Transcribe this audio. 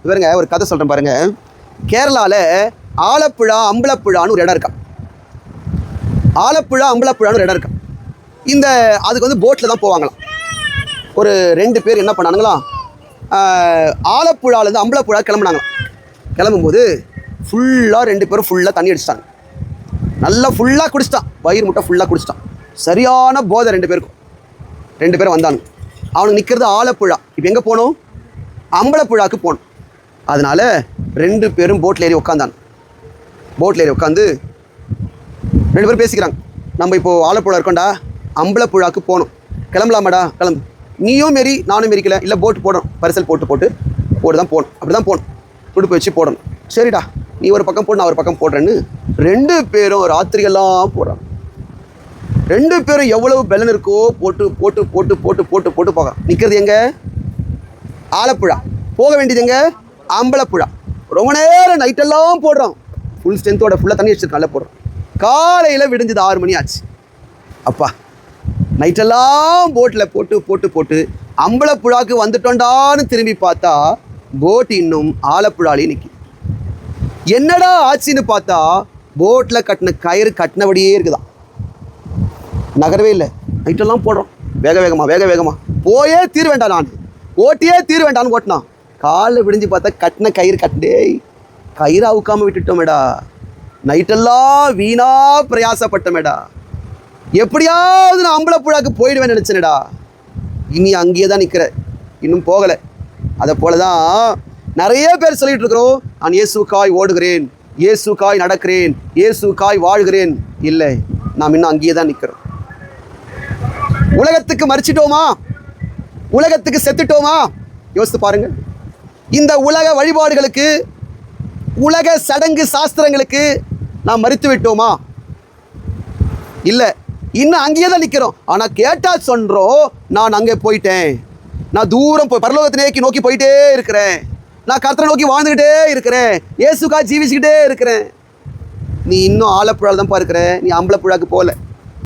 இவருங்க ஒரு கதை சொல்கிறேன் பாருங்க. கேரளாவில் ஆலப்புழா அம்பலப்புழான்னு ஒரு இடம் இருக்கா. ஆலப்புழா அம்பலப்புழான்னு ஒரு இடம் இருக்கா. அதுக்கு வந்து போட்டில் தான் போவாங்களாம். ஒரு 2 பேர் என்ன பண்ணானுங்களாம், ஆலப்புழாவிலேருந்து அம்பலப்புழா கிளம்புனாங்களாம். கிளம்பும்போது ஃபுல்லாக 2 பேரும் ஃபுல்லாக தண்ணி அடிச்சிட்டாங்க. நல்லா ஃபுல்லாக குடிச்சிட்டான், வயிறு முட்டை ஃபுல்லாக குடிச்சிட்டான். சரியான போதை 2 பேருக்கும். 2 பேரும் வந்தானுங்க. அவனுக்கு நிற்கிறது ஆலப்புழா. இப்போ எங்கே போகணும்? அம்பலப்புழாவுக்கு போகணும். அதனால் 2 பேரும் போட்டில் ஏறி உட்காந்தாங்க. போட்டில் ஏறி உட்காந்து 2 பேரும் பேசிக்கிறாங்க. நம்ம இப்போது ஆலப்புழா இருக்கோண்டா, அம்பலப்புழாவுக்கு போகணும், கிளம்பலாமாடா? கிளம்பு. நீயும் மாரி நானும் மாரிக்கல, இல்லை போட்டு போடணும், பரிசல் போட்டு தான் போகணும். அப்படி தான் போகணும், துடுப்பு வச்சு போடணும். சரிடா, நீ ஒரு பக்கம் போடு, நான் ஒரு பக்கம் போடுறேன்னு 2 பேரும் ராத்திரியெல்லாம் போடுறாங்க. 2 பேரும் எவ்வளவு பெலன் இருக்கோ போட்டு போட்டு போட்டு போட்டு போட்டு போட்டு போக. நிற்கிறது எங்க? ஆலப்புழா. போக வேண்டியது எங்க? அம்பலப்புழா. ரொம்ப நேரம் நைட்டெல்லாம் போடுறோம், ஃபுல் ஸ்ட்ரென்த்தோட ஃபுல்லாக தண்ணி வச்சுருக்கால போடுறோம். காலையில் விடிஞ்சது 6 மணி ஆச்சு. அப்பா, நைட்டெல்லாம் போட்டில் போட்டு போட்டு போட்டு அம்பலப்புழாவுக்கு வந்துட்டோண்டான்னு திரும்பி பார்த்தா போட் இன்னும் ஆலப்புழாலேயே நிற்கி. என்னடா ஆச்சுன்னு பார்த்தா போட்டில் கட்டின கயிறு கட்டினபடியே இருக்குதான், நகரவே இல்லை. நைட்டெல்லாம் போடுறோம், வேக வேகமாக போயே தீர வேண்டாம், நான் ஓட்டியே தீர வேண்டான்னு ஓட்டினான். காலில் விடிஞ்சு பார்த்தா கட்டின கயிறு கட்டே, கயிறு அவுக்காமல் விட்டுட்டோமேடா. நைட்டெல்லாம் வீணா பிரயாசப்பட்டமேடா. எப்படியாவது நான் அம்பலப்புழாவுக்கு போயிடுவேன் நினச்சேனடா. இனி அங்கேயே தான் நிற்கிற, இன்னும் போகலை. அதை போல தான் நிறைய பேர் சொல்லிட்டு இருக்கிறோம், நான் இயேசுக்காய் ஓடுகிறேன், இயேசுக்காய் நடக்கிறேன், இயேசுக்காய் வாழ்கிறேன். இல்லை, நாம் இன்னும் அங்கேயே தான் நிற்கிறோம். உலகத்துக்கு மறிச்சிட்டோமா? உலகத்துக்கு செத்துட்டோமா? யோசித்து பாருங்க. இந்த உலக வழிபாடுகளுக்கு, உலக சடங்கு சாஸ்திரங்களுக்கு நாம் மறித்து விட்டோமா? இல்லை, இன்னும் அங்கேயே தான் நிற்கிறோம். ஆனால் கேட்டால் சொல்கிறோம், நான் அங்கே போயிட்டேன், நான் தூரம் போய் பரலோகத்தை நோக்கி போயிட்டே இருக்கிறேன், நான் கர்த்தரை நோக்கி வாழ்ந்துக்கிட்டே இருக்கிறேன், இயேசுக்காக ஜீவிச்சுக்கிட்டே இருக்கிறேன். நீ இன்னும் ஆலப்புழாவில் தான் இருக்கிற, நீ அம்பலப்புழாவுக்கு போகல.